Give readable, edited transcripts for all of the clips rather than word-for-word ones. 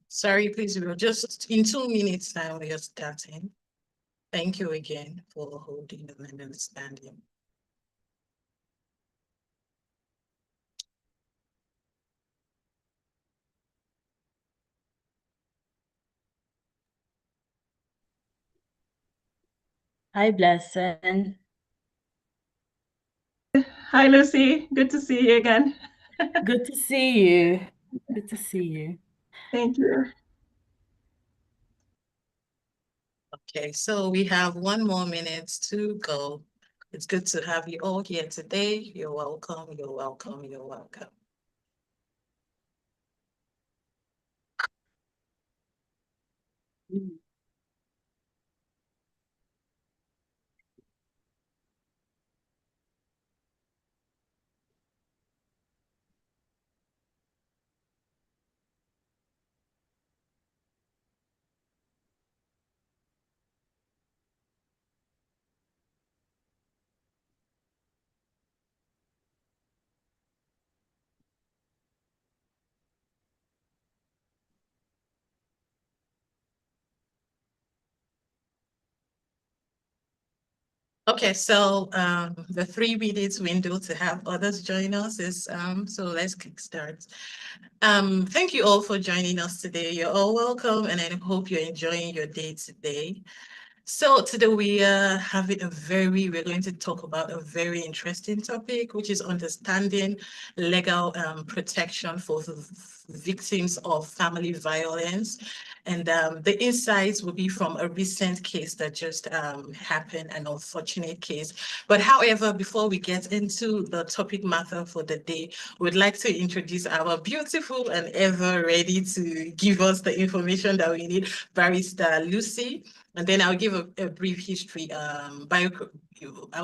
Sorry, please, we are just in 2 minutes time, we are starting. Thank you again for holding and understanding. Hi, Blessing. Hi, Lucy. Good to see you again. Good to see you. Good to see you. Thank you. Okay, so we have 1 more minute to go. It's good to have you all here today. You're welcome, you're welcome, you're welcome. Mm. Okay, so the 3 minutes window to have others join us is so let's kickstart. Thank you all for joining us today. You're all welcome, and I hope you're enjoying your day today. So today we're going to talk about a very interesting topic, which is understanding legal protection for victims of family violence. And the insights will be from a recent case that just happened, an unfortunate case. But however, before we get into the topic matter for the day, we'd like to introduce our beautiful and ever ready to give us the information that we need, Barrister Lucy. And then I'll give a brief history, I'll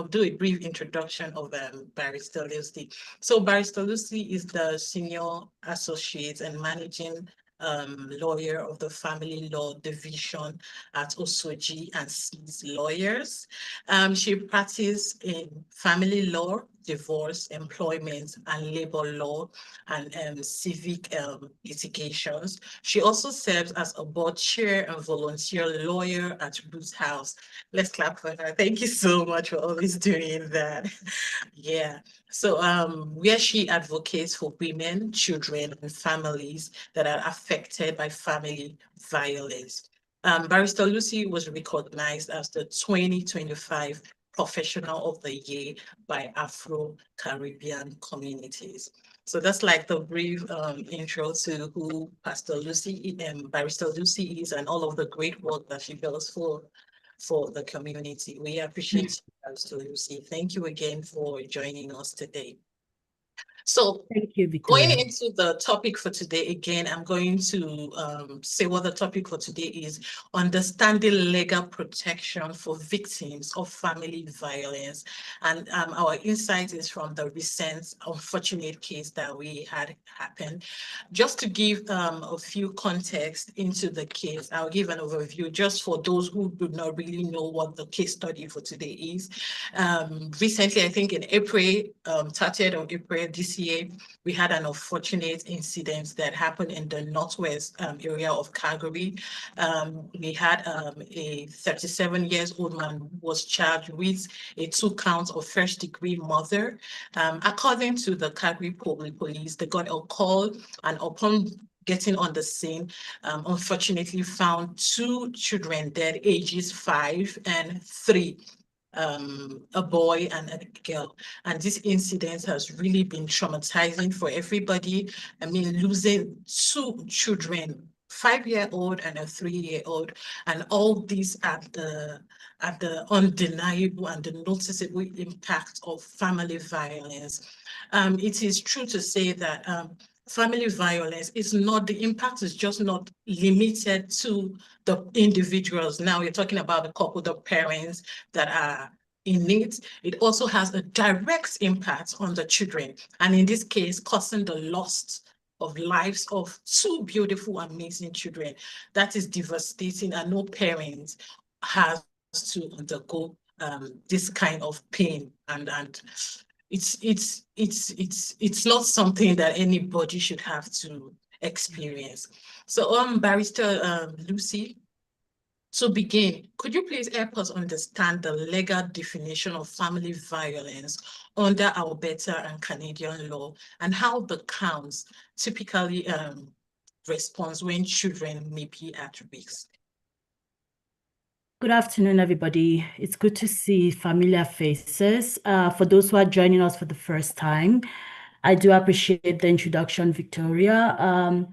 do a brief introduction of Barrister Lucy. So Barrister Lucy is the senior associate and managing lawyer of the Family Law Division at Osoji and Sees Lawyers. She practices in family law, divorce, employment, and labor law, and civic litigations. She also serves as a board chair and volunteer lawyer at Ruth House. Let's clap for her. Thank you so much for always doing that. Yeah. So where she advocates for women, children, and families that are affected by family violence. Barrister Lucy was recognized as the 2025 Professional of the Year by Afro-Caribbean communities. So that's like the brief intro to who Pastor Lucy and Barrister Lucy is and all of the great work that she does for the community. We appreciate you, Pastor Lucy. Thank you again for joining us today. So Thank you, going Victoria. into the topic for today, again, I'm going to say what the topic for today is: understanding legal protection for victims of family violence. And our insight is from the recent unfortunate case that we had happen. Just to give a few context into the case, I'll give an overview just for those who do not really know what the case study for today is. Recently, I think in April, 30th of April this year, we had an unfortunate incident that happened in the northwest area of Calgary. We had a 37 years old man who was charged with a 2 counts of first-degree murder. According to the Calgary police, they got a call, and upon getting on the scene, unfortunately found 2 children dead, ages 5 and 3, a boy and a girl. And this incident has really been traumatizing for everybody. I mean, losing 2 children, 5-year-old and a 3-year-old, and all these at the undeniable and the noticeable impact of family violence. It is true to say that family violence is not, the impact is just not limited to the individuals. Now we're talking about the couple, the parents that are in it. It also has a direct impact on the children, and in this case, causing the loss of lives of 2 beautiful, amazing children. That is devastating, and no parent has to undergo this kind of pain, and it's not something that anybody should have to experience. So, Barrister Lucy, to begin, could you please help us understand the legal definition of family violence under Alberta and Canadian law, and how the counts typically responds when children may be at risk? Good afternoon, everybody. It's good to see familiar faces. For those who are joining us for the first time, I do appreciate the introduction, Victoria.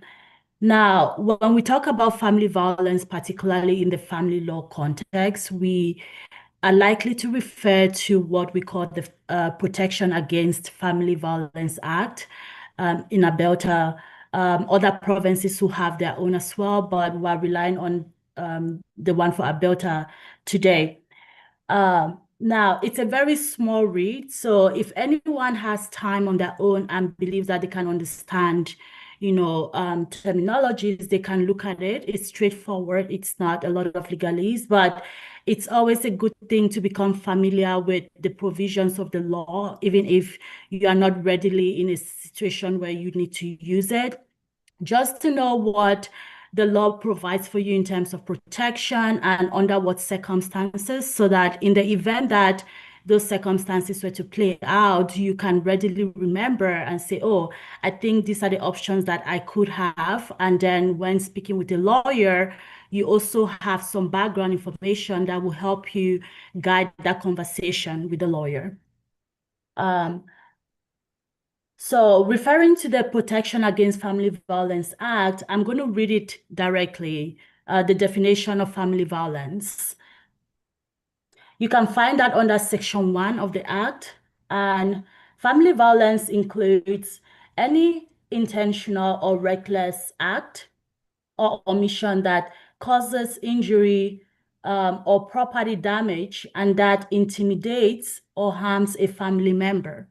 Now, when we talk about family violence, particularly in the family law context, we are likely to refer to what we call the Protection Against Family Violence Act. In Alberta, other provinces who have their own as well, but we're relying on the one for Alberta today. Now, it's a very small read, so if anyone has time on their own and believes that they can understand, terminologies, they can look at it. It's straightforward. It's not a lot of legalese, but it's always a good thing to become familiar with the provisions of the law, even if you are not readily in a situation where you need to use it, just to know what the law provides for you in terms of protection and under what circumstances, so that in the event that those circumstances were to play out, you can readily remember and say, oh, I think these are the options that I could have. And then when speaking with a lawyer, you also have some background information that will help you guide that conversation with the lawyer. So referring to the Protection Against Family Violence Act, I'm going to read it directly, the definition of family violence. You can find that under Section 1 of the Act, and family violence includes any intentional or reckless act or omission that causes injury or property damage and that intimidates or harms a family member.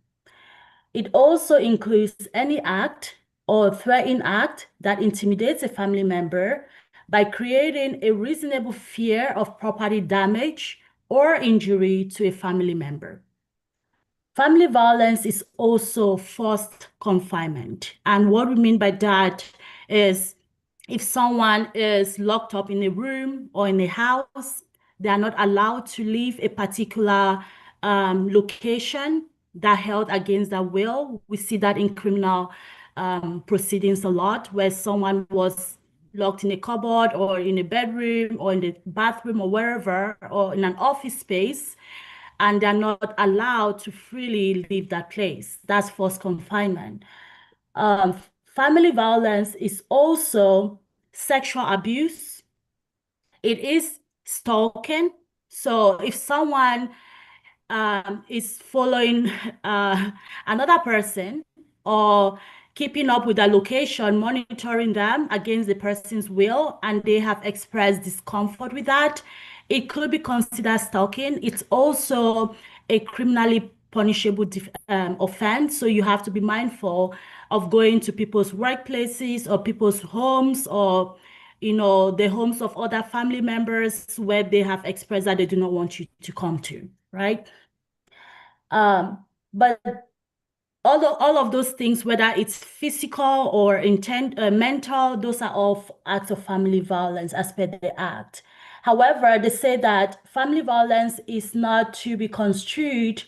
It also includes any act or threatening act that intimidates a family member by creating a reasonable fear of property damage or injury to a family member. Family violence is also forced confinement. And what we mean by that is if someone is locked up in a room or in a house, they are not allowed to leave a particular location that held against their will. We see that in criminal proceedings a lot, where someone was locked in a cupboard or in a bedroom or in the bathroom or wherever, or in an office space, and they're not allowed to freely leave that place. That's forced confinement. Family violence is also sexual abuse. It is stalking. So if someone is following another person or keeping up with their location, monitoring them against the person's will, and they have expressed discomfort with that, it could be considered stalking. It's also a criminally punishable offense. So you have to be mindful of going to people's workplaces or people's homes, or the homes of other family members where they have expressed that they do not want you to come to, right? But all of those things, whether it's physical or mental, those are all acts of family violence as per the Act. However, they say that family violence is not to be construed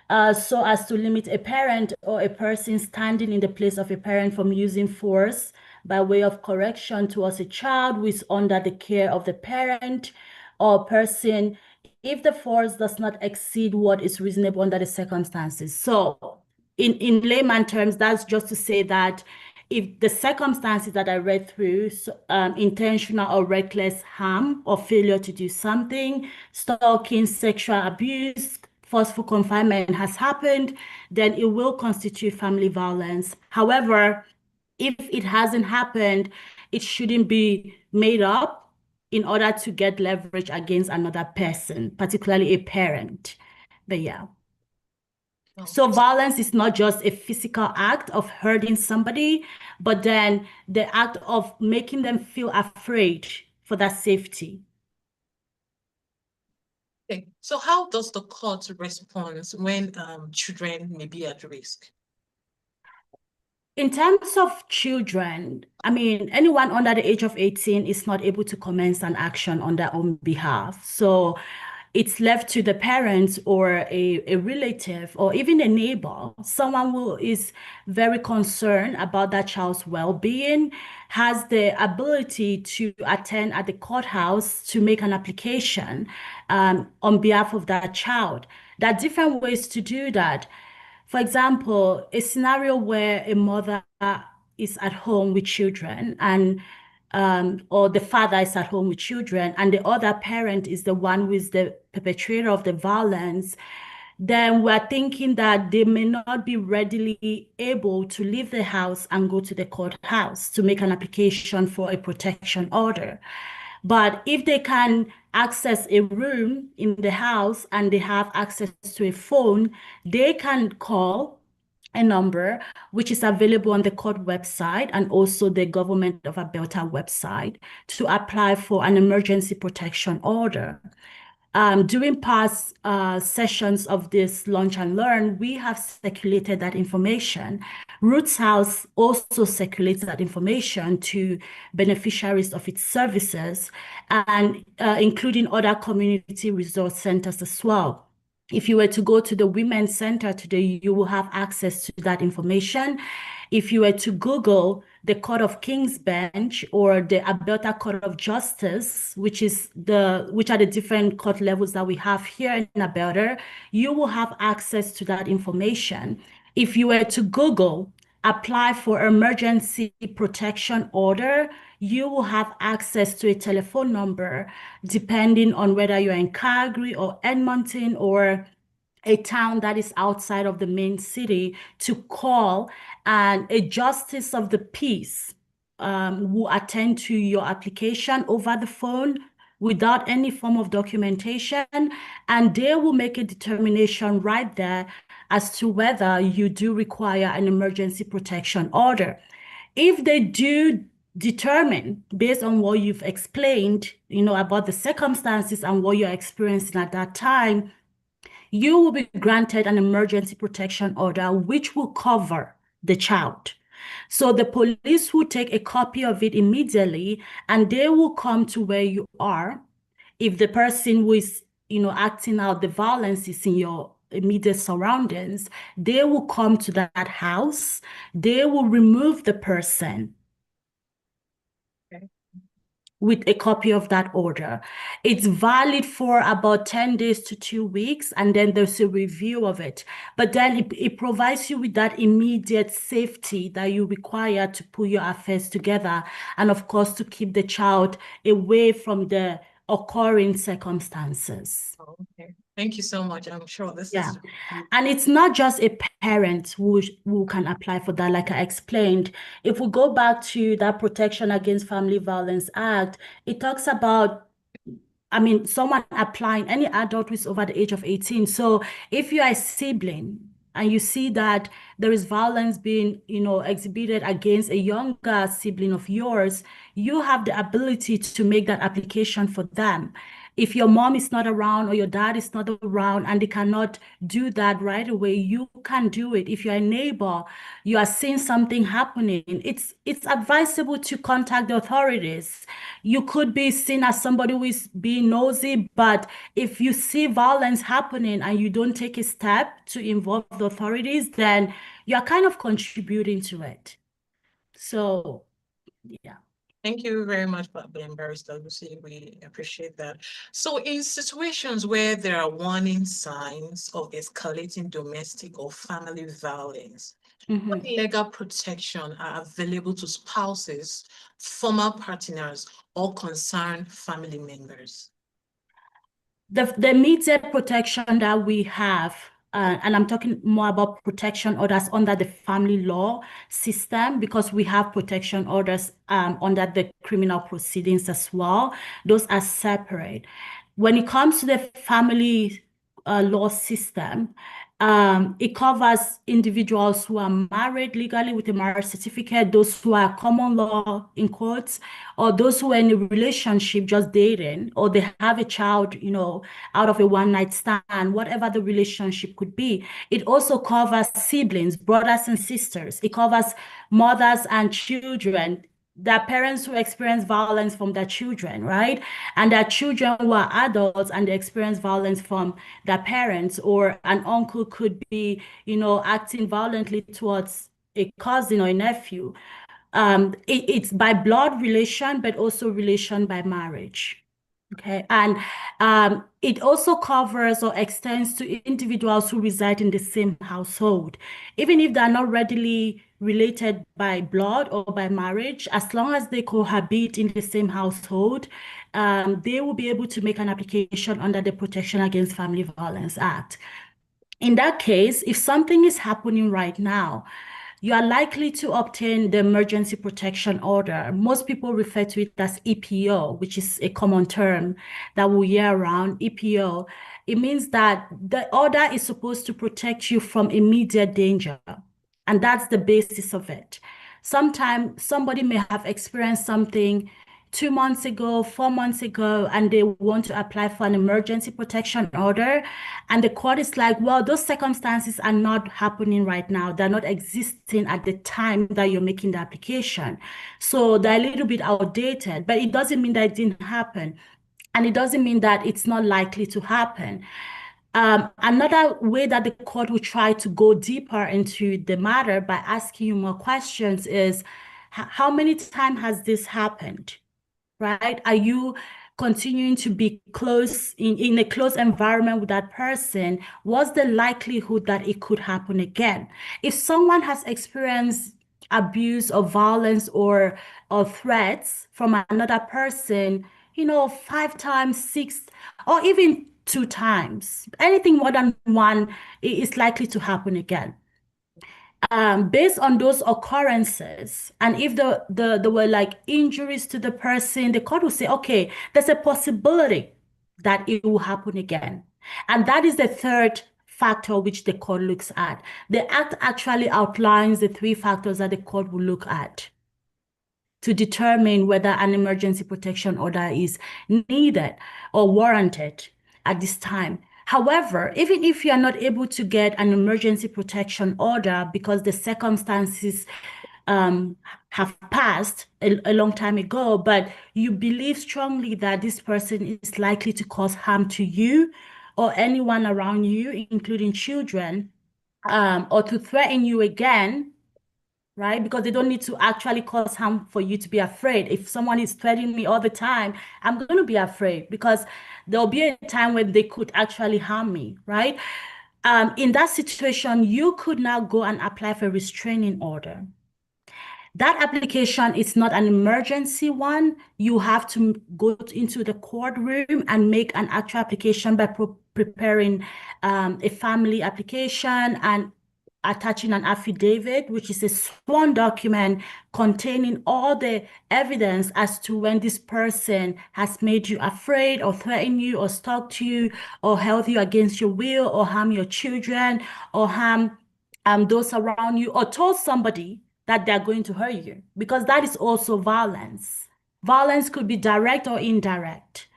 so as to limit a parent or a person standing in the place of a parent from using force by way of correction towards a child who is under the care of the parent or person, if the force does not exceed what is reasonable under the circumstances. So in layman terms, that's just to say that if the circumstances that I read through, intentional or reckless harm or failure to do something, stalking, sexual abuse, forceful confinement has happened, then it will constitute family violence. However, if it hasn't happened, it shouldn't be made up in order to get leverage against another person, particularly a parent. But yeah. So violence is not just a physical act of hurting somebody, but then the act of making them feel afraid for their safety. Okay, so how does the court respond when children may be at risk? In terms of children, I mean, anyone under the age of 18 is not able to commence an action on their own behalf. So it's left to the parents or a relative or even a neighbor, someone who is very concerned about that child's well-being, has the ability to attend at the courthouse to make an application on behalf of that child. There are different ways to do that. For example, a scenario where a mother is at home with children and or the father is at home with children and the other parent is the one who is the perpetrator of the violence, then we're thinking that they may not be readily able to leave the house and go to the courthouse to make an application for a protection order. But if they can access a room in the house and they have access to a phone, they can call a number which is available on the court website and also the government of Alberta website to apply for an emergency protection order. During past sessions of this Launch and Learn, we have circulated that information. Ruth's House also circulates that information to beneficiaries of its services and including other community resource centers as well. If you were to go to the Women's Center today, you will have access to that information. If you were to Google the Court of King's Bench or the Alberta Court of Justice, which are the different court levels that we have here in Alberta, you will have access to that information. If you were to Google apply for emergency protection order, you will have access to a telephone number, depending on whether you're in Calgary or Edmonton or a town that is outside of the main city, to call, and a justice of the peace will attend to your application over the phone without any form of documentation, and they will make a determination right there as to whether you do require an emergency protection order. If they do determine, based on what you've explained, about the circumstances and what you're experiencing at that time, you will be granted an emergency protection order, which will cover the child. So the police will take a copy of it immediately, and they will come to where you are. If the person who is, acting out the violence is in your immediate surroundings, they will come to that house. They will remove the person with a copy of that order. It's valid for about 10 days to 2 weeks, and then there's a review of it. But then it provides you with that immediate safety that you require to put your affairs together, and of course, to keep the child away from the occurring circumstances. Okay. Thank you so much. I'm sure this Yeah. is. And it's not just a parent who can apply for that, like I explained. If we go back to that Protection Against Family Violence Act, it talks about, someone applying, any adult who is over the age of 18. So if you are a sibling and you see that there is violence being, exhibited against a younger sibling of yours, you have the ability to make that application for them. If your mom is not around or your dad is not around and they cannot do that right away, you can do it. If you're a neighbor, you are seeing something happening, it's advisable to contact the authorities. You could be seen as somebody who is being nosy, but if you see violence happening and you don't take a step to involve the authorities, then you're kind of contributing to it. So, yeah. Thank you very much, Barrister Lucy. We appreciate that. So in situations where there are warning signs of escalating domestic or family violence, what legal protection are available to spouses, former partners, or concerned family members? The immediate protection that we have, and I'm talking more about protection orders under the family law system, because we have protection orders under the criminal proceedings as well. Those are separate. When it comes to the family law system, It covers individuals who are married legally with a marriage certificate, those who are common law in courts, or those who are in a relationship just dating, or they have a child, out of a one-night stand, whatever the relationship could be. It also covers siblings, brothers and sisters. It covers mothers and children, their parents who experience violence from their children, right? And their children who are adults and they experience violence from their parents, or an uncle could be, acting violently towards a cousin or a nephew. It's by blood relation, but also relation by marriage. Okay, and it also covers or extends to individuals who reside in the same household, even if they're not readily related by blood or by marriage. As long as they cohabit in the same household, they will be able to make an application under the Protection Against Family Violence Act. In that case, if something is happening right now, you are likely to obtain the emergency protection order. Most people refer to it as EPO, which is a common term that we hear around. EPO. It means that the order is supposed to protect you from immediate danger. And that's the basis of it. Sometimes somebody may have experienced something 2 months ago, 4 months ago, and they want to apply for an emergency protection order. And the court is like, well, those circumstances are not happening right now. They're not existing at the time that you're making the application. So they're a little bit outdated, but it doesn't mean that it didn't happen. And it doesn't mean that it's not likely to happen. Another way that the court will try to go deeper into the matter by asking you more questions is, how many times has this happened? Right? Are you continuing to be close in a close environment with that person? What's the likelihood that it could happen again? If someone has experienced abuse or violence or threats from another person, 5 times, 6, or even 2 times, anything more than one is likely to happen again. Based on those occurrences, and if there were like injuries to the person, the court will say, okay, there's a possibility that it will happen again. And that is the third factor which the court looks at. The act actually outlines the 3 factors that the court will look at to determine whether an emergency protection order is needed or warranted at this time. However, even if you are not able to get an emergency protection order because the circumstances have passed a long time ago, but you believe strongly that this person is likely to cause harm to you or anyone around you, including children, or to threaten you again, right? Because they don't need to actually cause harm for you to be afraid. If someone is threatening me all the time, I'm going to be afraid because there'll be a time when they could actually harm me, right? In that situation, you could now go and apply for a restraining order. That application is not an emergency one. You have to go into the courtroom and make an actual application by preparing a family application and attaching an affidavit, which is a sworn document containing all the evidence as to when this person has made you afraid or threatened you or stalked you or held you against your will or harm your children or harm those around you or told somebody that they're going to hurt you, because that is also violence. Violence could be direct or indirect.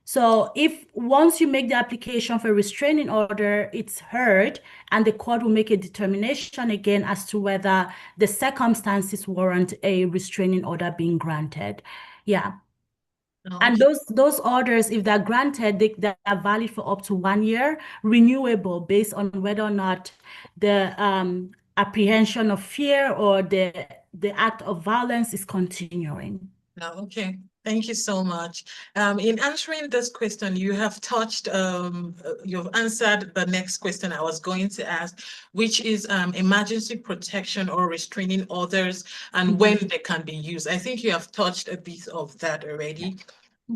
So if once you make the application for a restraining order, it's heard, and the court will make a determination again as to whether the circumstances warrant a restraining order being granted. Yeah. And those orders, if they're granted, they are valid for up to 1 year, renewable based on whether or not the apprehension of fear or the act of violence is continuing. Okay. Thank you so much. In answering this question, you have touched, you've answered the next question I was going to ask, which is emergency protection or restraining orders and when they can be used. I think you have touched a bit of that already.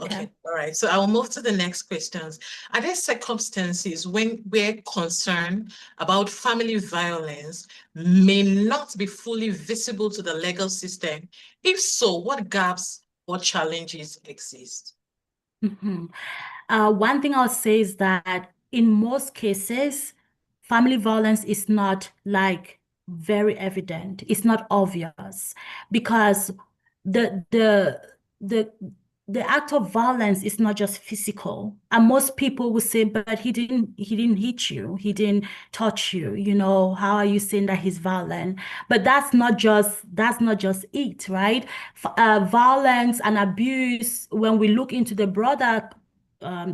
Okay. All right. So I will move to the next questions. Are there circumstances when we're concerned about family violence may not be fully visible to the legal system? If so, what gaps or challenges exist? One thing I'll say is that in most cases, family violence is not like very evident. It's not obvious because the the the the act of violence is not just physical. And most people will say, but he didn't hit you, he didn't touch you, how are you saying that he's violent? But that's not just it, right? Violence and abuse, when we look into the broader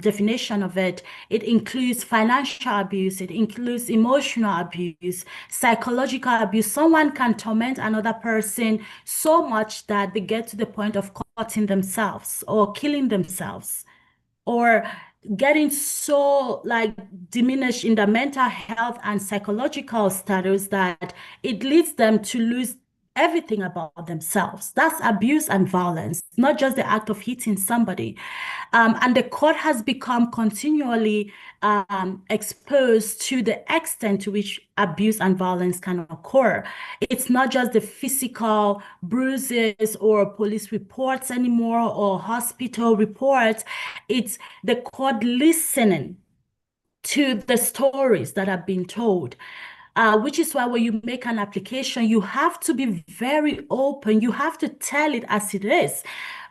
definition of it, it includes financial abuse, it includes emotional abuse, psychological abuse. Someone can torment another person so much that they get to the point of cutting themselves or killing themselves, or getting so like diminished in their mental health and psychological status that it leads them to lose everything about themselves. That's abuse and violence, not just the act of hitting somebody. And the court has become continually exposed to the extent to which abuse and violence can occur. It's not just the physical bruises or police reports anymore or hospital reports. It's the court listening to the stories that have been told. Which is why when you make an application, you have to be very open. You have to tell it as it is,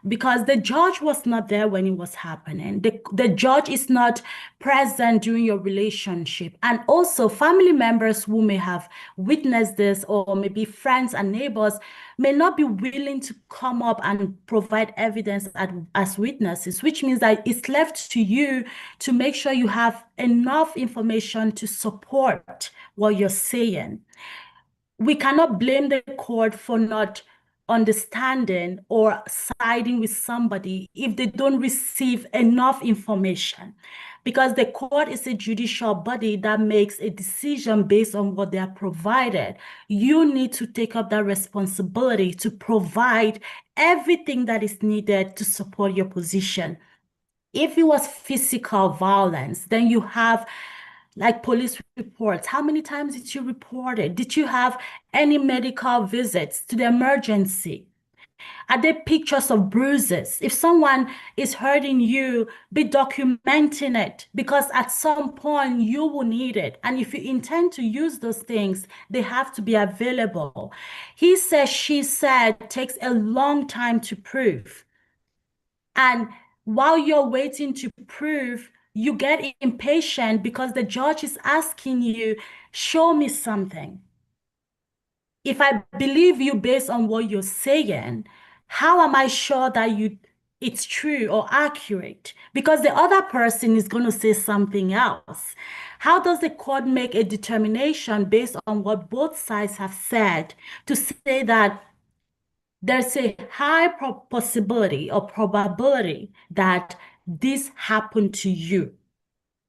because the judge was not there when it was happening. The judge is not present during your relationship. And also family members who may have witnessed this, or maybe friends and neighbors, may not be willing to come up and provide evidence as witnesses, which means that it's left to you to make sure you have enough information to support what you're saying. We cannot blame the court for not understanding or siding with somebody if they don't receive enough information, because the court is a judicial body that makes a decision based on what they are provided. You need to take up that responsibility to provide everything that is needed to support your position. If it was physical violence, then you have like police reports. How many times did you report it? Did you have any medical visits to the emergency? Are there pictures of bruises? If someone is hurting you, be documenting it, because at some point you will need it. And if you intend to use those things, they have to be available. He said, she said takes a long time to prove. And while you're waiting to prove, you get impatient because the judge is asking you, show me something. If I believe you based on what you're saying, how am I sure that it's true or accurate? Because the other person is going to say something else. How does the court make a determination based on what both sides have said to say that there's a high possibility or probability that this happened to you?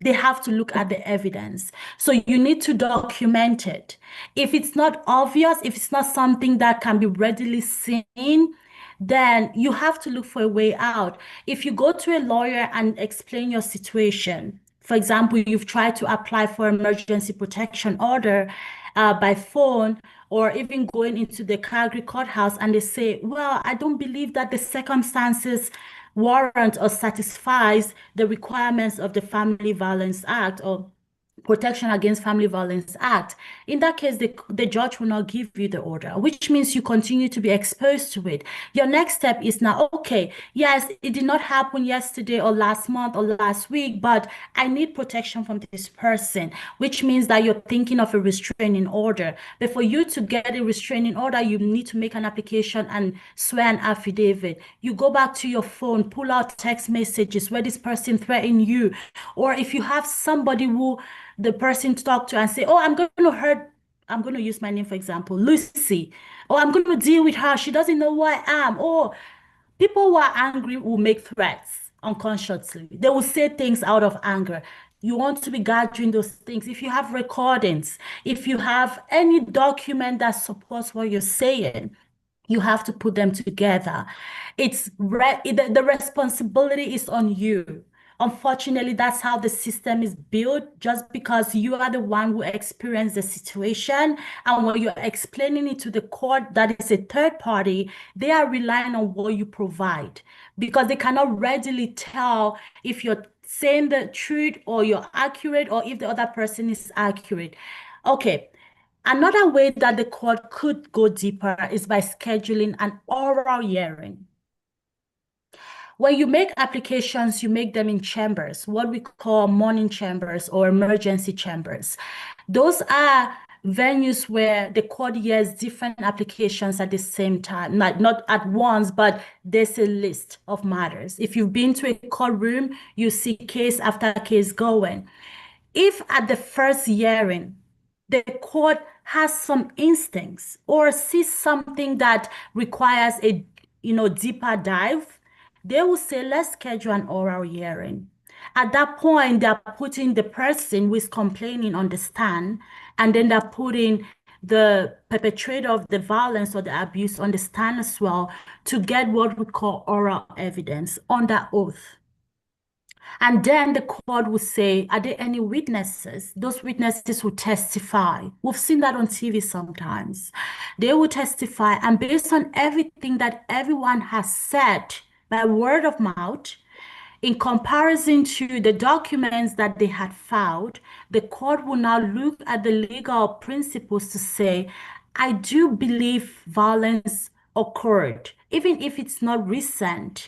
They have to look at the evidence. So you need to document it. If it's not obvious, if it's not something that can be readily seen, then you have to look for a way out. If you go to a lawyer and explain your situation, for example, you've tried to apply for emergency protection order by phone, or even going into the Calgary courthouse, and they say, well, I don't believe that the circumstances warrant or satisfies the requirements of the Family Violence Act or Protection Against Family Violence Act. In that case, the judge will not give you the order, which means you continue to be exposed to it. Your next step is now, okay, yes, it did not happen yesterday or last month or last week, but I need protection from this person, which means that you're thinking of a restraining order. But for you to get a restraining order, you need to make an application and swear an affidavit. You go back to your phone, pull out text messages where this person threatened you, or if you have somebody who the person to talk to and say, oh, I'm going to use my name, for example, Lucy. Oh, I'm going to deal with her. She doesn't know who I am. Or people who are angry will make threats unconsciously. They will say things out of anger. You want to be gathering those things. If you have recordings, if you have any document that supports what you're saying, you have to put them together. The responsibility is on you. Unfortunately, that's how the system is built, just because you are the one who experienced the situation. And when you're explaining it to the court, that is a third party, they are relying on what you provide, because they cannot readily tell if you're saying the truth, or you're accurate, or if the other person is accurate. Okay. Another way that the court could go deeper is by scheduling an oral hearing. When you make applications, you make them in chambers, what we call morning chambers or emergency chambers. Those are venues where the court hears different applications at the same time, not at once, but there's a list of matters. If you've been to a courtroom, you see case after case going. If at the first hearing, the court has some instincts or sees something that requires a deeper dive, they will say, let's schedule an oral hearing. At that point, they're putting the person who is complaining on the stand, and then they're putting the perpetrator of the violence or the abuse on the stand as well to get what we call oral evidence under oath. And then the court will say, are there any witnesses? Those witnesses will testify. We've seen that on TV sometimes. They will testify, and based on everything that everyone has said by word of mouth, in comparison to the documents that they had filed, the court will now look at the legal principles to say, I do believe violence occurred, even if it's not recent.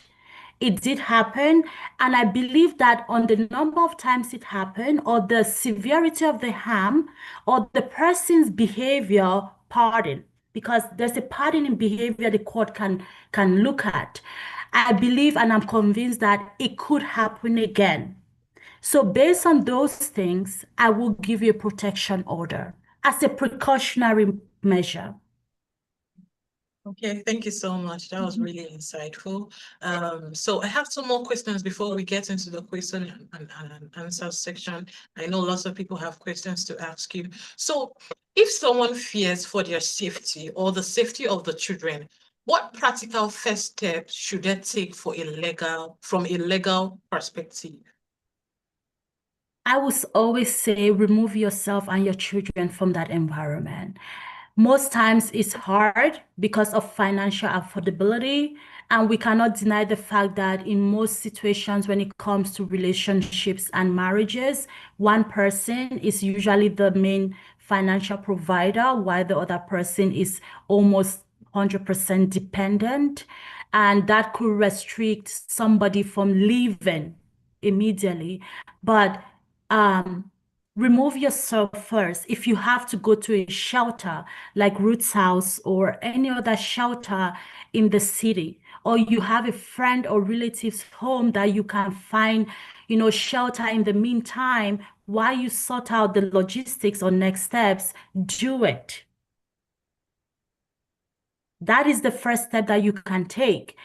It did happen, and I believe that on the number of times it happened, or the severity of the harm, or the person's behavior, pardon, because there's a pattern in behavior the court can look at. I believe and I'm convinced that it could happen again. So based on those things, I will give you a protection order as a precautionary measure. Okay, thank you so much. That was really insightful. So I have some more questions before we get into the question and answer section. I know lots of people have questions to ask you. So if someone fears for their safety or the safety of the children, what practical first steps should they take from a legal perspective? I would always say remove yourself and your children from that environment. Most times it's hard because of financial affordability, and we cannot deny the fact that in most situations when it comes to relationships and marriages, one person is usually the main financial provider while the other person is almost 100% dependent, and that could restrict somebody from leaving immediately. But remove yourself first. If you have to go to a shelter like Ruth's house or any other shelter in the city, or you have a friend or relative's home that you can find, shelter in the meantime while you sort out the logistics or next steps, do it. That is the first step that you can take.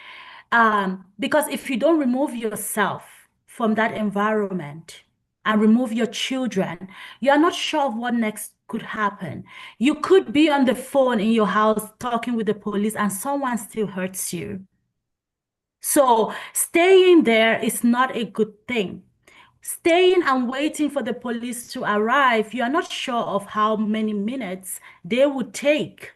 Because if you don't remove yourself from that environment and remove your children, you are not sure of what next could happen. You could be on the phone in your house talking with the police and someone still hurts you. So staying there is not a good thing. Staying and waiting for the police to arrive, you are not sure of how many minutes they would take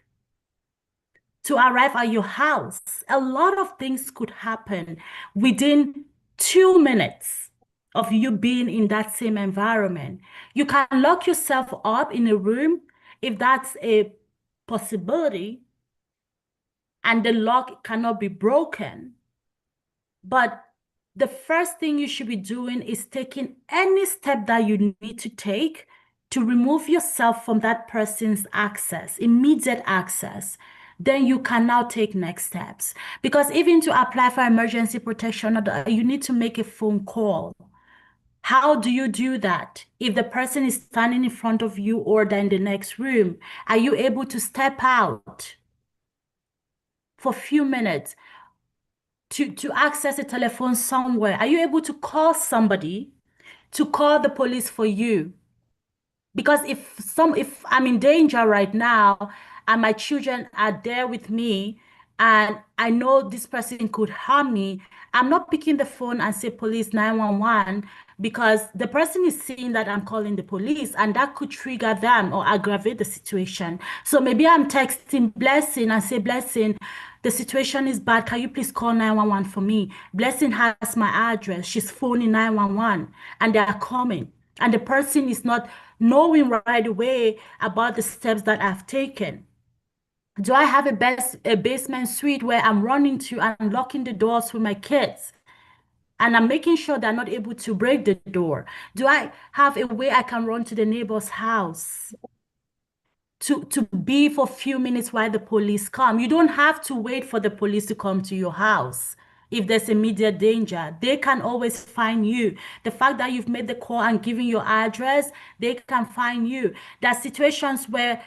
to arrive at your house. A lot of things could happen within 2 minutes of you being in that same environment. You can lock yourself up in a room if that's a possibility and the lock cannot be broken. But the first thing you should be doing is taking any step that you need to take to remove yourself from that person's access, immediate access. Then you can now take next steps. Because even to apply for emergency protection, you need to make a phone call. How do you do that? If the person is standing in front of you or they're in the next room, are you able to step out for a few minutes to access a telephone somewhere? Are you able to call somebody to call the police for you? Because if I'm in danger right now and my children are there with me and I know this person could harm me, I'm not picking the phone and say police 911 because the person is seeing that I'm calling the police, and that could trigger them or aggravate the situation. So maybe I'm texting Blessing and say, Blessing, the situation is bad. Can you please call 911 for me? Blessing has my address. She's phoning 911 and they are coming. And the person is not knowing right away about the steps that I've taken. Do I have a basement suite where I'm running to and locking the doors for my kids? And I'm making sure they're not able to break the door. Do I have a way I can run to the neighbor's house to be for a few minutes while the police come? You don't have to wait for the police to come to your house. If there's immediate danger, they can always find you. The fact that you've made the call and given your address, they can find you. There are situations where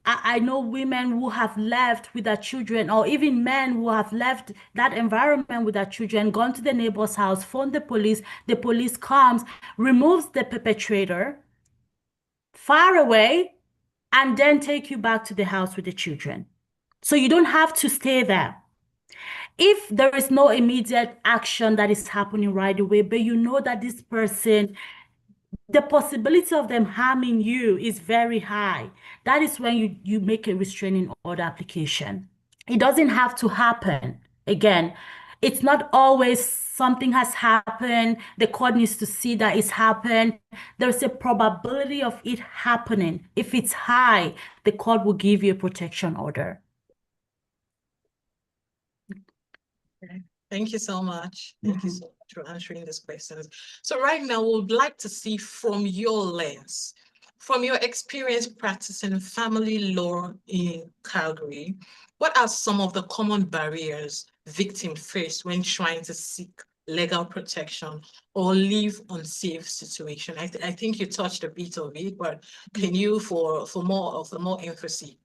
I know women who have left with their children, or even men who have left that environment with their children, gone to the neighbor's house, phoned the police comes, removes the perpetrator far away, and then take you back to the house with the children. So you don't have to stay there. If there is no immediate action that is happening right away, but you know that this person, the possibility of them harming you is very high, that is when you make a restraining order application. It doesn't have to happen. Again, it's not always something has happened, the court needs to see that it's happened. There's a probability of it happening. If it's high, the court will give you a protection order. Okay. Thank you so much. Thank you so much for answering these questions. So right now, we would like to see from your lens, from your experience practicing family law in Calgary, what are some of the common barriers victims face when trying to seek legal protection or leave unsafe situation? I think you touched a bit of it, but can you, for more emphasis?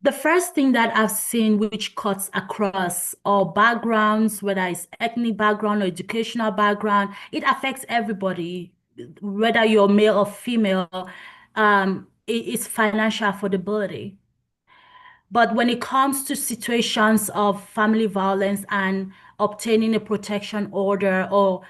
The first thing that I've seen, which cuts across all backgrounds, whether it's ethnic background or educational background, it affects everybody, whether you're male or female, it's financial affordability. But when it comes to situations of family violence and obtaining a protection order or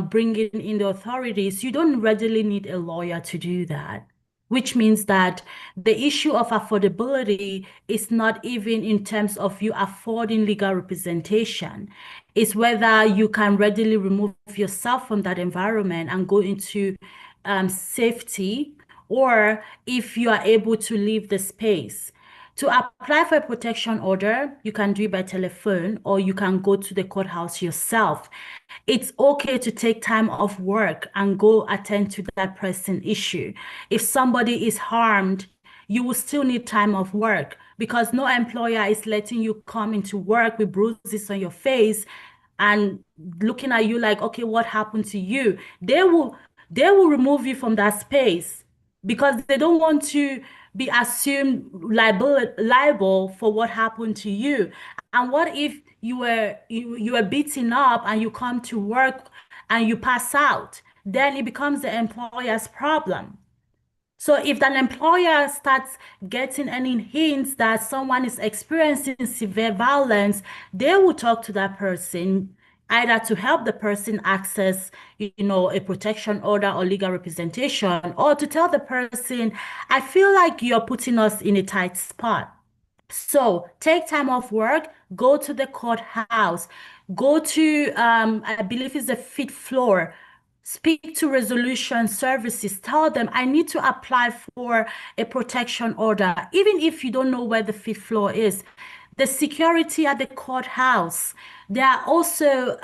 bringing in the authorities, you don't readily need a lawyer to do that, which means that the issue of affordability is not even in terms of you affording legal representation. It's whether you can readily remove yourself from that environment and go into safety, or if you are able to leave the space. To apply for a protection order, you can do it by telephone or you can go to the courthouse yourself. It's okay to take time off work and go attend to that pressing issue. If somebody is harmed, you will still need time off work, because no employer is letting you come into work with bruises on your face and looking at you like, okay, what happened to you? They will remove you from that space because they don't want to be assumed liable for what happened to you. And what if you were beaten up and you come to work and you pass out? Then it becomes the employer's problem. So if an employer starts getting any hints that someone is experiencing severe violence, they will talk to that person either to help the person access, a protection order or legal representation, or to tell the person, I feel like you're putting us in a tight spot. So take time off work, go to the courthouse, go to, I believe it's the 5th floor, speak to resolution services, tell them I need to apply for a protection order, even if you don't know where the 5th floor is. The security at the courthouse, there are also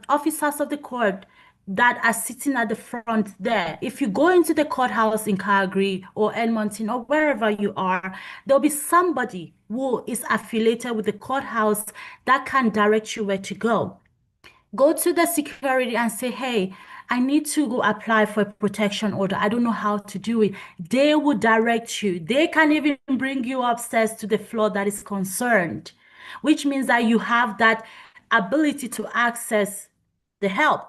officers of the court that are sitting at the front there. If you go into the courthouse in Calgary or Edmonton or wherever you are, there'll be somebody who is affiliated with the courthouse that can direct you where to go. Go to the security and say, hey, I need to go apply for a protection order. I don't know how to do it. They will direct you. They can even bring you upstairs to the floor that is concerned, which means that you have that ability to access the help.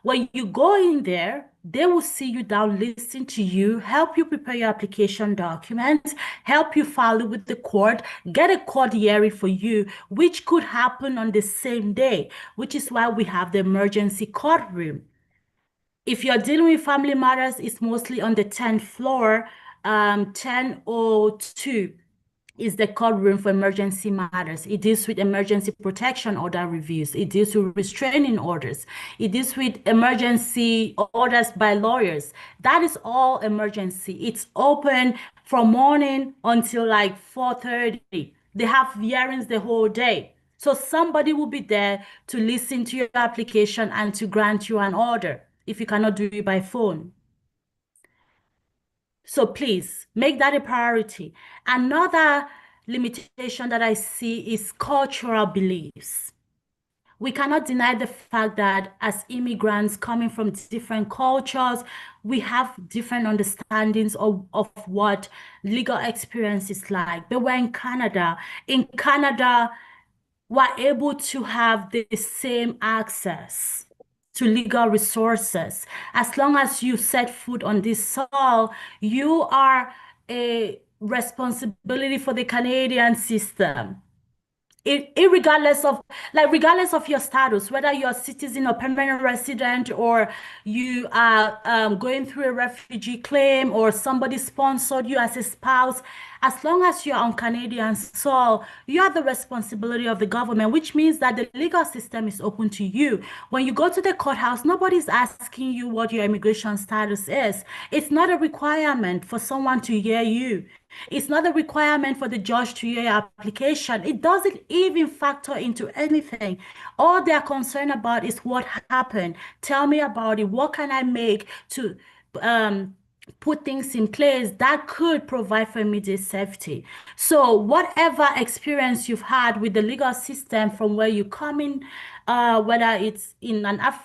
When you go in there, They will see you down, listen to you, help you prepare your application documents, help you file it with the court, get a court hearing for you, which could happen on the same day, which is why we have the emergency courtroom. If you're dealing with family matters, it's mostly on the 10th floor, 1002 is the courtroom for emergency matters. It deals with emergency protection order reviews. It deals with restraining orders. It deals with emergency orders by lawyers. That is all emergency. It's open from morning until like 4:30. They have hearings the whole day. So somebody will be there to listen to your application and to grant you an order if you cannot do it by phone. So please make that a priority. Another limitation that I see is cultural beliefs. We cannot deny the fact that as immigrants coming from different cultures, we have different understandings of what legal experience is like. But we're in Canada. In Canada, we're able to have the same access to legal resources. As long as you set foot on this soil, you are a responsibility for the Canadian system. Regardless of your status, whether you're a citizen or permanent resident, or you are going through a refugee claim, or somebody sponsored you as a spouse, as long as you're on Canadian soil, you are the responsibility of the government, which means that the legal system is open to you. When you go to the courthouse, nobody's asking you what your immigration status is. It's not a requirement for someone to hear you. It's not a requirement for the judge to hear your application. It doesn't even factor into anything. All they're concerned about is what happened. Tell me about it. What can I make to put things in place that could provide for immediate safety? So whatever experience you've had with the legal system from where you come in, whether it's in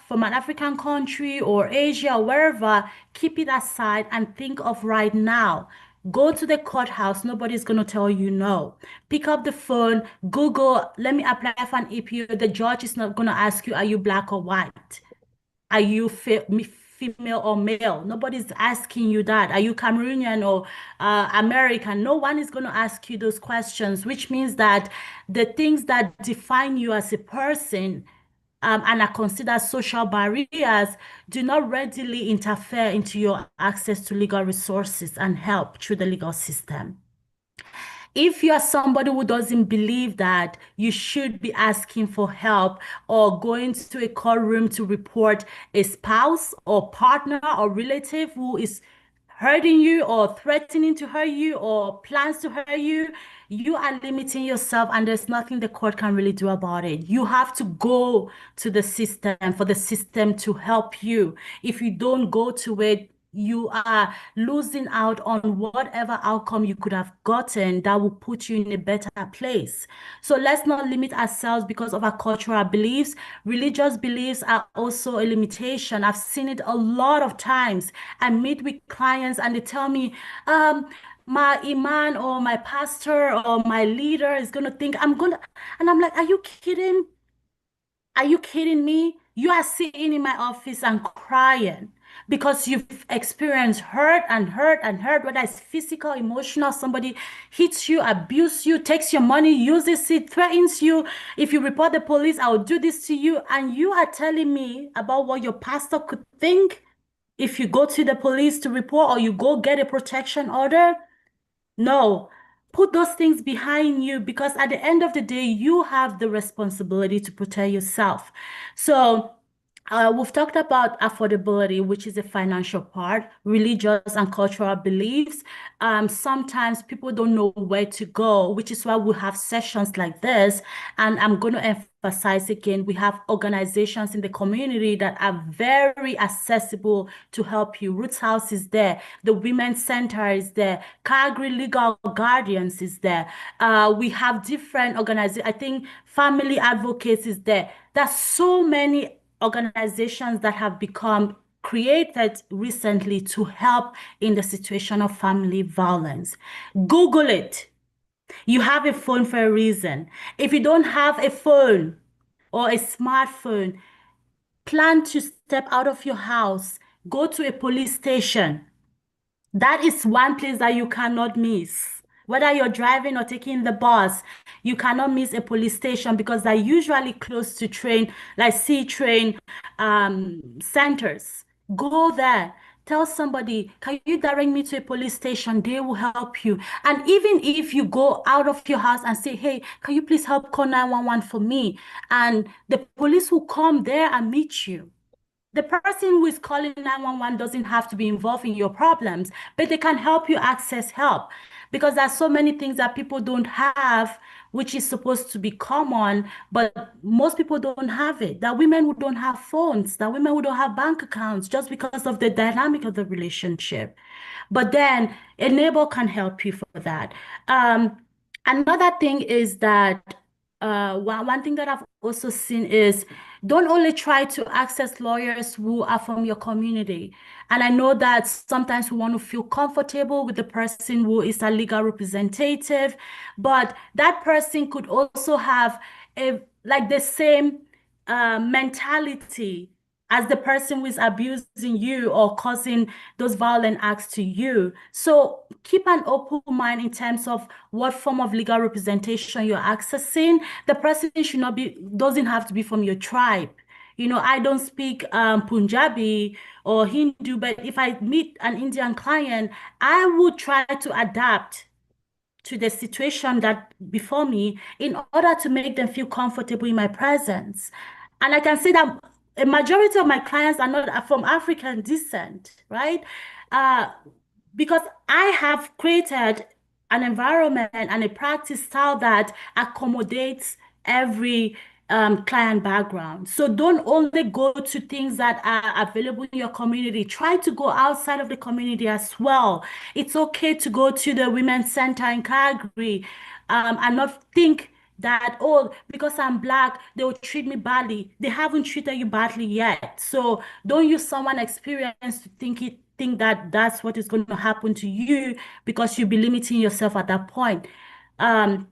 from an African country or Asia or wherever, keep it aside and think of right now. Go to the courthouse. Nobody's going to tell you no. Pick up the phone, Google, let me apply for an EPO. The judge is not going to ask you, are you black or white? Are you female or male? Nobody's asking you that. Are you Cameroonian or American? No one is going to ask you those questions, which means that the things that define you as a person and are considered social barriers do not readily interfere into your access to legal resources and help through the legal system. If you are somebody who doesn't believe that you should be asking for help or going to a courtroom to report a spouse or partner or relative who is hurting you or threatening to hurt you or plans to hurt you, you are limiting yourself and there's nothing the court can really do about it. You have to go to the system for the system to help you. If you don't go to it, you are losing out on whatever outcome you could have gotten that will put you in a better place. So let's not limit ourselves because of our cultural beliefs. Religious beliefs are also a limitation. I've seen it a lot of times. I meet with clients and they tell me, my imam or my pastor or my leader is going to think and I'm like, are you kidding? Are you kidding me? You are sitting in my office and crying because you've experienced hurt and hurt and hurt, whether it's physical, emotional, somebody hits you, abuse you, takes your money, uses it, threatens you. If you report the police, I'll do this to you. And you are telling me about what your pastor could think if you go to the police to report or you go get a protection order? No, put those things behind you because at the end of the day, you have the responsibility to protect yourself. So we've talked about affordability, which is a financial part, religious and cultural beliefs. Sometimes people don't know where to go, which is why we have sessions like this. And I'm going to emphasize again, we have organizations in the community that are very accessible to help you. Roots House is there. The Women's Center is there. Calgary Legal Guardians is there. We have different organizations. I think Family Advocates is there. There's so many organizations that have become created recently to help in the situation of family violence. Google it. You have a phone for a reason. If you don't have a phone or a smartphone, plan to step out of your house, go to a police station. That is one place that you cannot miss. Whether you're driving or taking the bus, you cannot miss a police station because they're usually close to train, like C train centers. Go there. Tell somebody, can you direct me to a police station? They will help you. And even if you go out of your house and say, hey, can you please help call 911 for me? And the police will come there and meet you. The person who is calling 911 doesn't have to be involved in your problems, but they can help you access help because there's so many things that people don't have, which is supposed to be common, but most people don't have it. That women who don't have phones, that women who don't have bank accounts, just because of the dynamic of the relationship. But then a neighbor can help you for that. Another thing is that one thing that I've also seen is don't only try to access lawyers who are from your community. And I know that sometimes we want to feel comfortable with the person who is a legal representative, but that person could also have a like the same mentality as the person who is abusing you or causing those violent acts to you. So keep an open mind in terms of what form of legal representation you're accessing. The person should not be, doesn't have to be from your tribe. You know, I don't speak Punjabi or Hindu, but if I meet an Indian client, I would try to adapt to the situation that before me in order to make them feel comfortable in my presence. And I can say that a majority of my clients are not from African descent, right? Uh, because I have created an environment and a practice style that accommodates every client background. So don't only go to things that are available in your community. Try to go outside of the community as well. It's okay to go to the Women's Center in Calgary and not think that, oh, because I'm Black, they will treat me badly. They haven't treated you badly yet. So don't use someone's experience to think that that's what is going to happen to you because you'll be limiting yourself at that point. Um,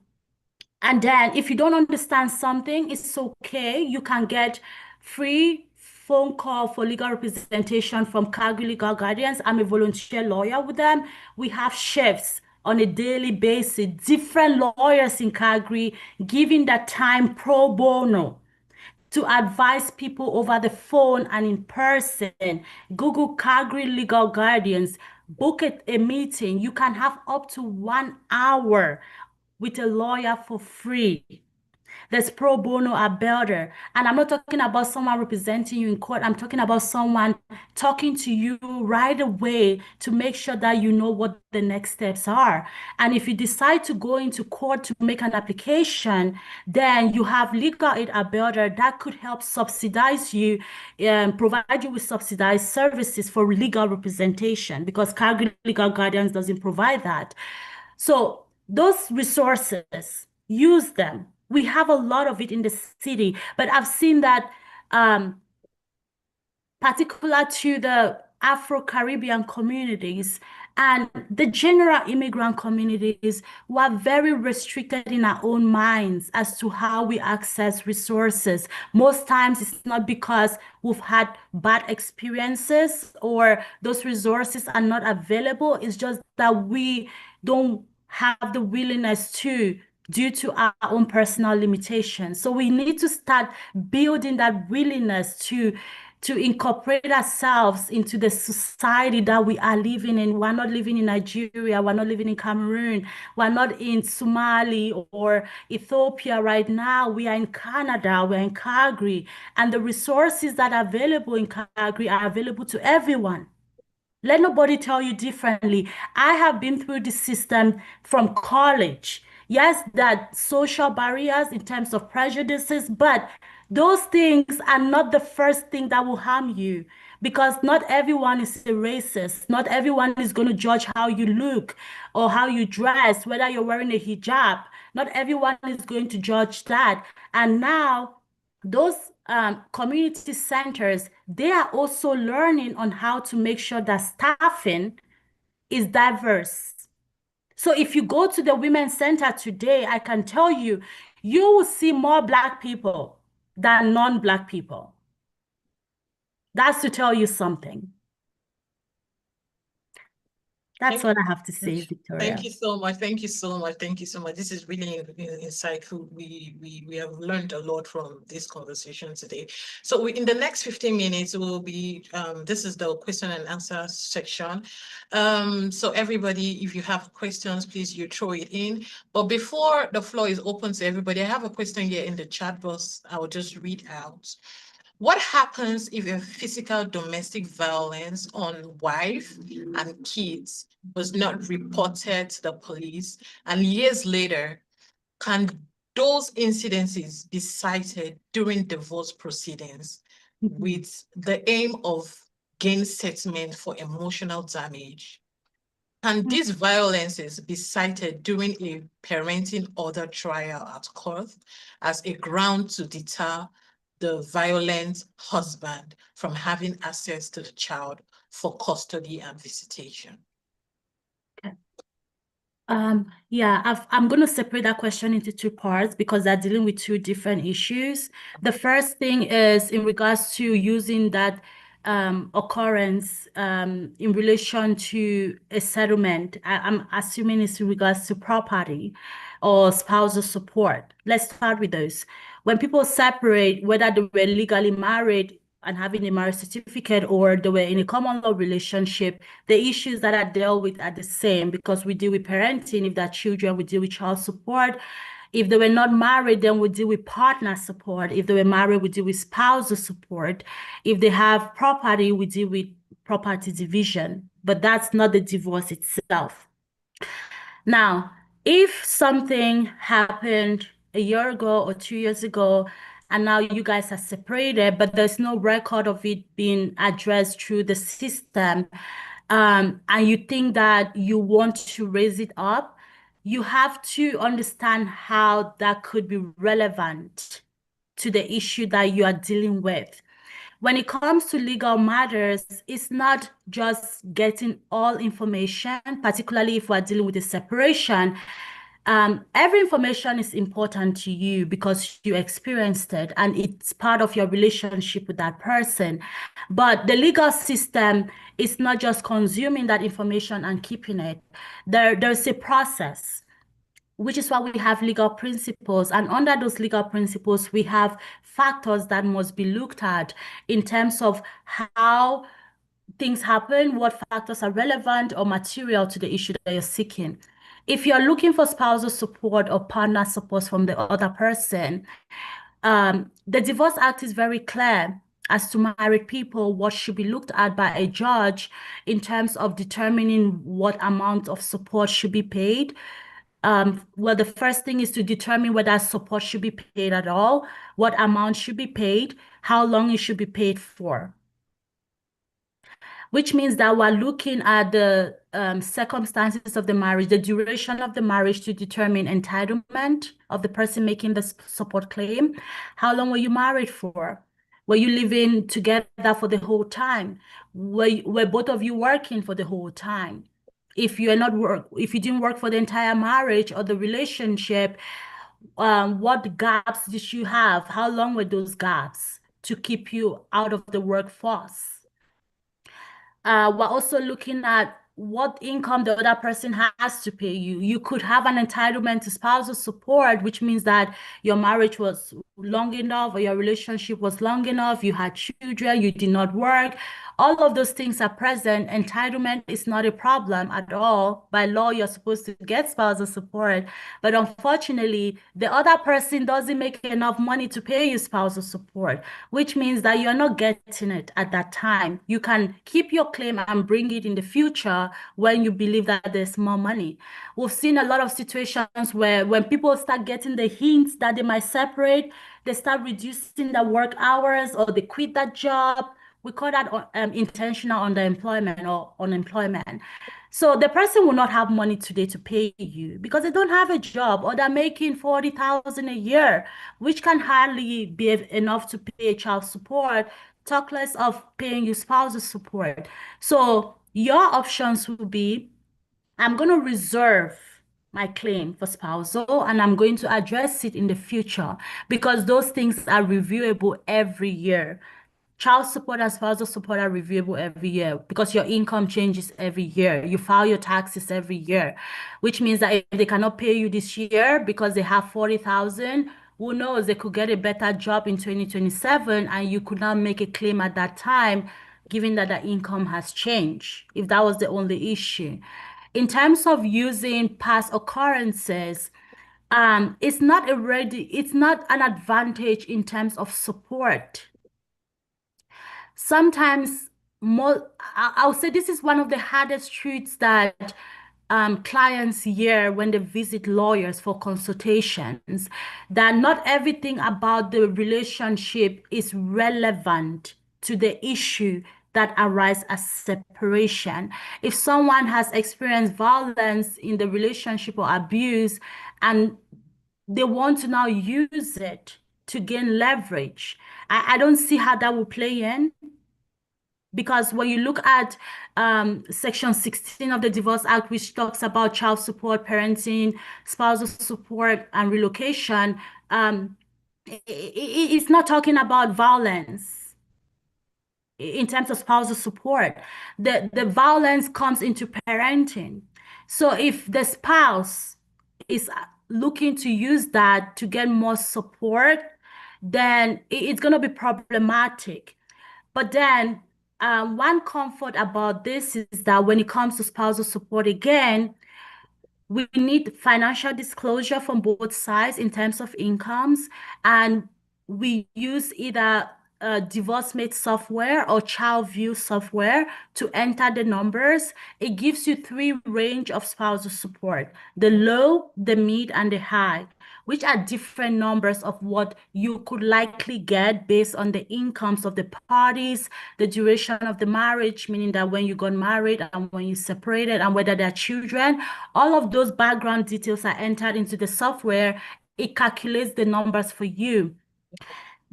and then if you don't understand something, it's okay. You can get free phone call for legal representation from Calgary Legal Guardians. I'm a volunteer lawyer with them. We have shifts on a daily basis, different lawyers in Calgary giving that time pro bono to advise people over the phone and in person. Google Calgary Legal Guardians, book a meeting. You can have up to 1 hour with a lawyer for free. There's pro bono are better. And I'm not talking about someone representing you in court. I'm talking about someone talking to you right away to make sure that you know what the next steps are. And if you decide to go into court to make an application, then you have legal aid better that could help subsidize you and provide you with subsidized services for legal representation because Calgary Legal Guardians doesn't provide that. So those resources, use them. We have a lot of it in the city, but I've seen that particular to the Afro-Caribbean communities and the general immigrant communities, we are very restricted in our own minds as to how we access resources. Most times it's not because we've had bad experiences or those resources are not available. It's just that we don't have the willingness to due to our own personal limitations. So we need to start building that willingness to incorporate ourselves into the society that we are living in. We're not living in Nigeria, we're not living in Cameroon, we're not in Somali or Ethiopia right now. We are in Canada, we're in Calgary, and the resources that are available in Calgary are available to everyone. Let nobody tell you differently. I have been through this system from college. Yes, that social barriers in terms of prejudices, but those things are not the first thing that will harm you because not everyone is a racist. Not everyone is going to judge how you look or how you dress, whether you're wearing a hijab. Not everyone is going to judge that. And now those community centers, they are also learning on how to make sure that staffing is diverse. So if you go to the Women's Center today, I can tell you, you will see more Black people than non-Black people. That's to tell you something. That's Thank what I have to say, Thank Victoria. you so much. Thank you so much. Thank you so much. This is really insightful. We have learned a lot from this conversation today. So in the next 15 minutes, we'll be this is the question and answer section. So everybody, if you have questions, please you throw it in. But before the floor is open to everybody, I have a question here in the chat box. I will just read out. What happens if a physical domestic violence on wife and kids was not reported to the police, and years later, can those incidences be cited during divorce proceedings with the aim of gain settlement for emotional damage? Can these violences be cited during a parenting order trial at court as a ground to deter the violent husband from having access to the child for custody and visitation? I'm going to separate that question into two parts because they're dealing with two different issues. The first thing is in regards to using that occurrence in relation to a settlement. I'm assuming it's in regards to property or spousal support. Let's start with those. When people separate, whether they were legally married and having a marriage certificate or they were in a common law relationship, the issues that are dealt with are the same because we deal with parenting. If they're children, we deal with child support. If they were not married, then we deal with partner support. If they were married, we deal with spousal support. If they have property, we deal with property division. But that's not the divorce itself. Now, if something happened a year ago or 2 years ago, and now you guys are separated, but there's no record of it being addressed through the system, and you think that you want to raise it up, you have to understand how that could be relevant to the issue that you are dealing with. When it comes to legal matters, it's not just getting all information, particularly if we're dealing with a separation. Every information is important to you because you experienced it and it's part of your relationship with that person. But the legal system is not just consuming that information and keeping it. There's a process, which is why we have legal principles. And under those legal principles, we have factors that must be looked at in terms of how things happen, what factors are relevant or material to the issue that you're seeking. If you're looking for spousal support or partner support from the other person, the Divorce Act is very clear as to married people what should be looked at by a judge in terms of determining what amount of support should be paid. Well, the first thing is to determine whether support should be paid at all, what amount should be paid, how long it should be paid for. Which means that we're looking at the circumstances of the marriage, the duration of the marriage to determine entitlement of the person making the support claim. How long were you married for? Were you living together for the whole time? Were both of you working for the whole time? If you didn't work for the entire marriage or the relationship, what gaps did you have? How long were those gaps to keep you out of the workforce? We're also looking at what income the other person has to pay you. You could have an entitlement to spousal support, which means that your marriage was long enough or your relationship was long enough, you had children, you did not work. All of those things are present. Entitlement is not a problem at all. By law, you're supposed to get spousal support. But unfortunately, the other person doesn't make enough money to pay you spousal support, which means that you're not getting it at that time. You can keep your claim and bring it in the future when you believe that there's more money. We've seen a lot of situations where when people start getting the hints that they might separate, they start reducing their work hours or they quit that job. We call that intentional underemployment or unemployment. So the person will not have money today to pay you because they don't have a job or they're making 40,000 a year, which can hardly be enough to pay child support, talk less of paying you spousal support. So your options will be, I'm going to reserve my claim for spousal and I'm going to address it in the future because those things are reviewable every year. Child support and spousal support are reviewable every year because your income changes every year. You file your taxes every year, which means that if they cannot pay you this year because they have 40,000, who knows, they could get a better job in 2027 and you could not make a claim at that time, given that the income has changed, if that was the only issue. In terms of using past occurrences, it's not an advantage in terms of support. Sometimes more, I'll say this is one of the hardest truths that clients hear when they visit lawyers for consultations, that not everything about the relationship is relevant to the issue that arise as separation. If someone has experienced violence in the relationship or abuse and they want to now use it to gain leverage, I don't see how that will play in. Because when you look at Section 16 of the Divorce Act, which talks about child support, parenting, spousal support, and relocation, it's not talking about violence in terms of spousal support. The violence comes into parenting. So if the spouse is looking to use that to get more support, then it's going to be problematic. But then one comfort about this is that when it comes to spousal support, again, we need financial disclosure from both sides in terms of incomes, and we use either divorce-mate software or child view software to enter the numbers. It gives you three range of spousal support: the low, the mid, and the high, which are different numbers of what you could likely get based on the incomes of the parties, the duration of the marriage, meaning that when you got married and when you separated, and whether there are children. All of those background details are entered into the software. It calculates the numbers for you.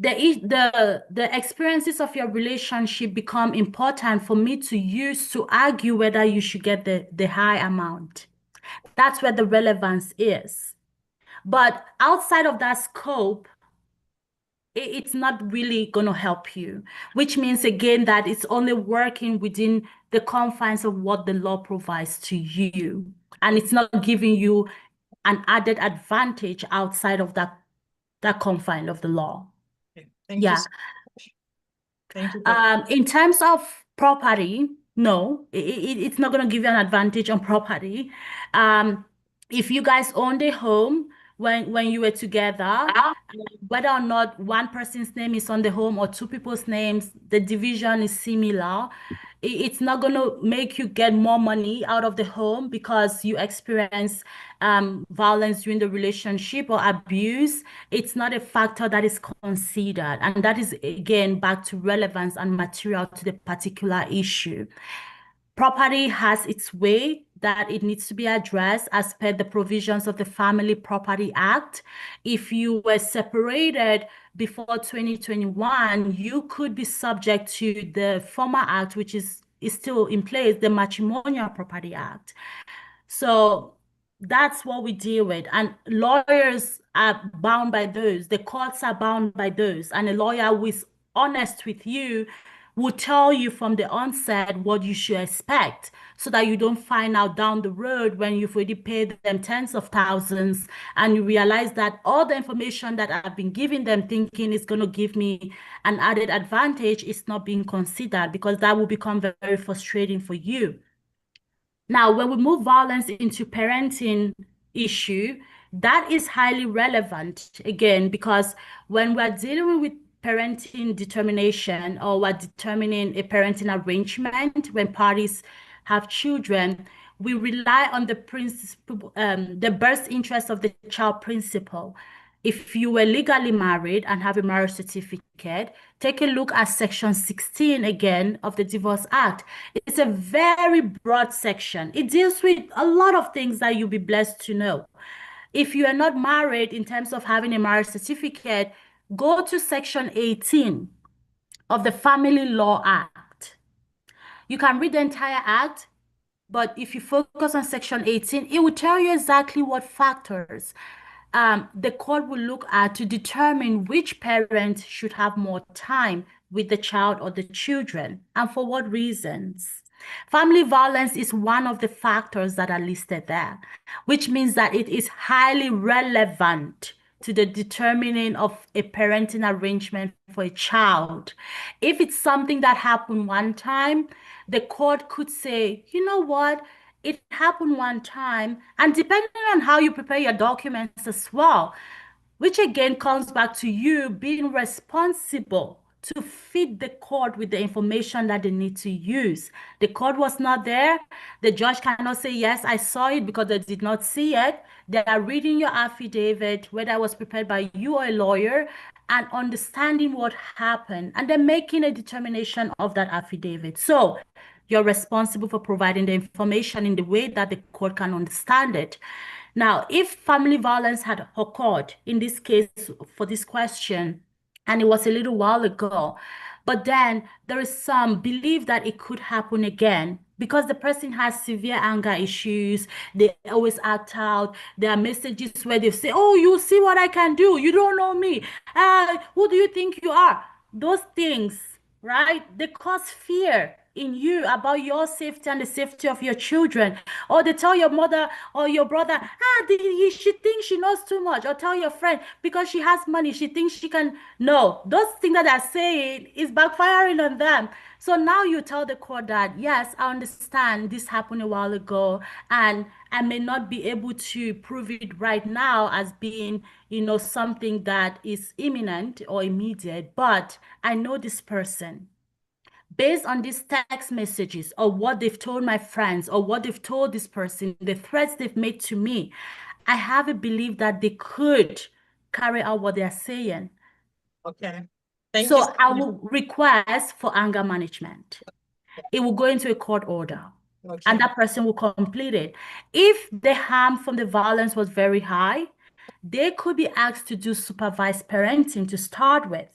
The experiences of your relationship become important for me to use to argue whether you should get the high amount. That's where the relevance is. But outside of that scope, it's not really going to help you, which means again that it's only working within the confines of what the law provides to you. And it's not giving you an added advantage outside of that confine of the law. Okay, thank you. Yeah. Thank you. In terms of property, no, it's not going to give you an advantage on property. If you guys owned a home when you were together, whether or not one person's name is on the home or two people's names, the division is similar. It's not going to make you get more money out of the home because you experience violence during the relationship or abuse. It's not a factor that is considered. And that is, again, back to relevance and material to the particular issue. Property has its way that it needs to be addressed as per the provisions of the Family Property Act. If you were separated before 2021, you could be subject to the former act, which is still in place, the Matrimonial Property Act. So that's what we deal with. And lawyers are bound by those. The courts are bound by those. And a lawyer who is honest with you will tell you from the onset what you should expect so that you don't find out down the road when you've already paid them tens of thousands and you realize that all the information that I've been giving them thinking is going to give me an added advantage is not being considered, because that will become very frustrating for you. Now, when we move violence into parenting issue, that is highly relevant again, because when we're dealing with parenting determination or we're determining a parenting arrangement when parties have children, we rely on the principle, the best interest of the child principle. If you were legally married and have a marriage certificate, take a look at Section 16 again of the Divorce Act. It's a very broad section. It deals with a lot of things that you'll be blessed to know. If you are not married in terms of having a marriage certificate, go to Section 18 of the Family Law Act. You can read the entire act, but if you focus on Section 18, it will tell you exactly what factors the court will look at to determine which parent should have more time with the child or the children and for what reasons. Family violence is one of the factors that are listed there, which means that it is highly relevant to the determining of a parenting arrangement for a child. If it's something that happened one time, the court could say, you know what? It happened one time, and depending on how you prepare your documents as well, which again comes back to you being responsible to feed the court with the information that they need to use. The court was not there. The judge cannot say, yes, I saw it because they did not see it. They are reading your affidavit, whether it was prepared by you or a lawyer, and understanding what happened, and then making a determination of that affidavit. So you're responsible for providing the information in the way that the court can understand it. Now, if family violence had occurred, in this case, for this question, and it was a little while ago, but then there is some belief that it could happen again because the person has severe anger issues. They always act out. There are messages where they say, oh, you see what I can do. You don't know me. Who do you think you are? Those things, right? They cause fear in you about your safety and the safety of your children. Or they tell your mother or your brother, she thinks she knows too much. Or tell your friend, because she has money, she thinks she can. No, those things that they're saying is backfiring on them. So now you tell the court that, yes, I understand this happened a while ago, and I may not be able to prove it right now as being, something that is imminent or immediate, but I know this person based on these text messages or what they've told my friends or what they've told this person, the threats they've made to me. I have a belief that they could carry out what they're saying. Okay. Thank you So so I much. will request for anger management. It will go into a court order. Okay. And that person will complete it. If the harm from the violence was very high, they could be asked to do supervised parenting to start with,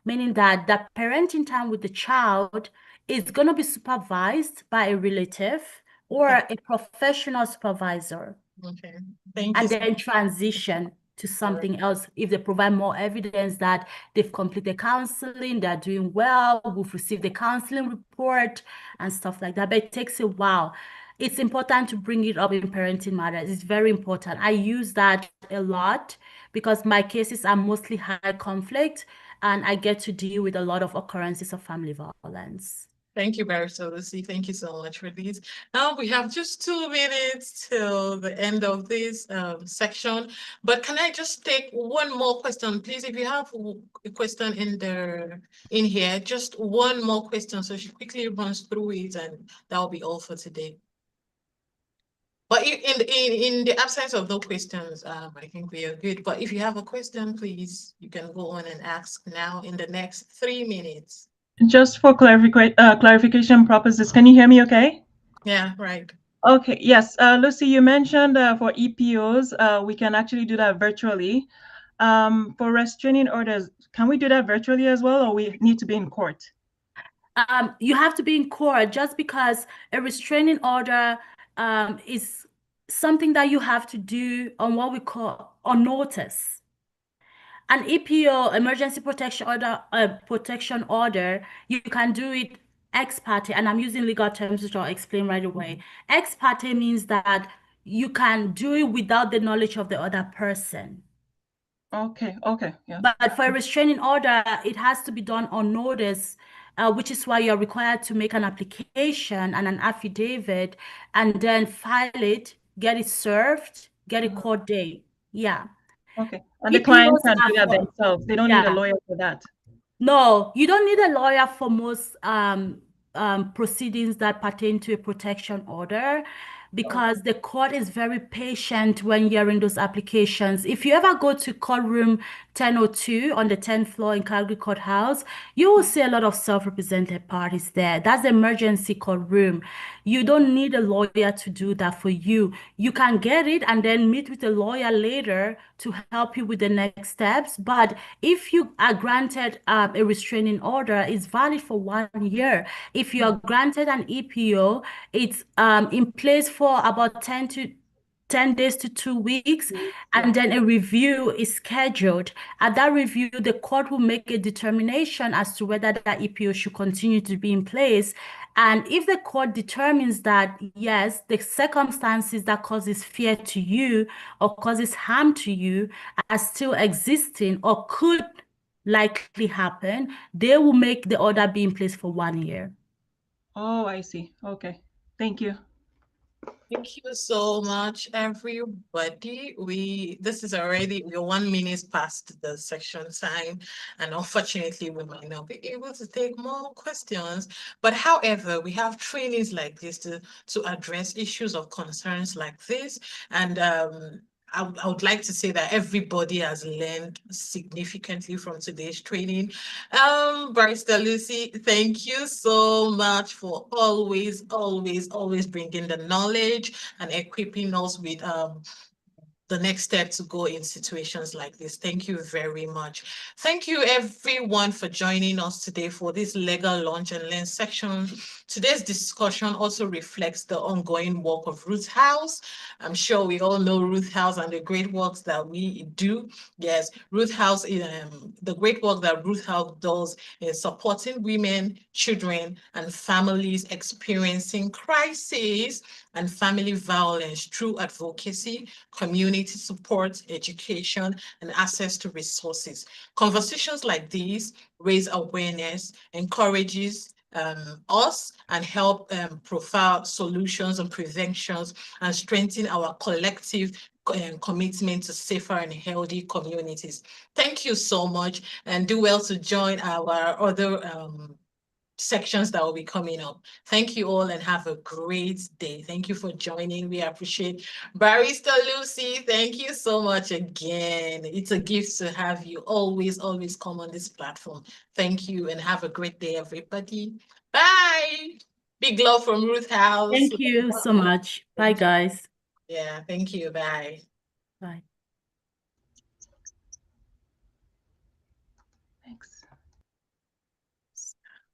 meaning that that parenting time with the child is going to be supervised by a relative or a professional supervisor. Okay. Thank you And so then much. transition to something else if they provide more evidence that they've completed counseling, they're doing well, we've received the counseling report and stuff like that. But it takes a while. It's important to bring it up in parenting matters. It's very important. I use that a lot because my cases are mostly high conflict and I get to deal with a lot of occurrences of family violence. Thank you, Barrister Lucy. Thank you so much for these. Now we have just 2 minutes till the end of this section, but can I just take one more question, please? If you have a question in here, just one more question, so she quickly runs through it, and that will be all for today. But in the absence of no questions, I think we are good. But if you have a question, please, you can go on and ask now in the next 3 minutes. Just for clarification purposes, can you hear me okay? Yeah, right. Okay, yes. Lucy, you mentioned for EPOs, we can actually do that virtually. For restraining orders, can we do that virtually as well, or we need to be in court? You have to be in court just because a restraining order is something that you have to do on what we call on notice. An EPO, emergency protection order, you can do it ex parte, and I'm using legal terms which I'll explain right away. Ex parte means that you can do it without the knowledge of the other person. Okay, yeah. But for a restraining order, it has to be done on notice, which is why you're required to make an application and an affidavit and then file it, get it served, get a court date. Yeah. Okay. And the client EPOs can do are that for, themselves. They don't need a yeah. lawyer for that. No, you don't need a lawyer for most proceedings that pertain to a protection order because the court is very patient when hearing those applications. If you ever go to courtroom 1002 on the 10th floor in Calgary Courthouse, you will see a lot of self-represented parties there. That's the emergency courtroom. You don't need a lawyer to do that for you. You can get it and then meet with a lawyer later to help you with the next steps. But if you are granted a restraining order, it's valid for 1 year. If you are granted an EPO, it's in place for about 10 10 days to 2 weeks, and then a review is scheduled. At that review, the court will make a determination as to whether that EPO should continue to be in place. And if the court determines that, yes, the circumstances that causes fear to you or causes harm to you are still existing or could likely happen, they will make the order be in place for 1 year. Oh, I see. Okay. Thank you. Thank you so much, everybody. This is already, we're 1 minute past the section time, and unfortunately, we might not be able to take more questions. But however, we have trainings like this to address issues of concerns like this. And I would like to say that everybody has learned significantly from today's training. Barrister Lucy, thank you so much for always bringing the knowledge and equipping us with the next step to go in situations like this. Thank you very much. Thank you everyone for joining us today for this legal launch and learn section. Today's discussion also reflects the ongoing work of Ruth House. I'm sure we all know Ruth House and the great works that we do. Yes, Ruth House, the great work that Ruth House does in supporting women, children, and families experiencing crisis and family violence through advocacy, community support, education, and access to resources. Conversations like these raise awareness, encourages us, and help provide solutions and preventions, and strengthen our collective commitment to safer and healthy communities. Thank you so much, and do well to join our other sections that will be coming up. Thank you all and have a great day. Thank you for joining. We appreciate Barrister Lucy. Thank you so much again. It's a gift to have you. Always come on this platform. Thank you and have a great day, everybody. Bye. Big love from Ruth House. Thank you so much. Bye, guys. Yeah, thank you. Bye. Bye.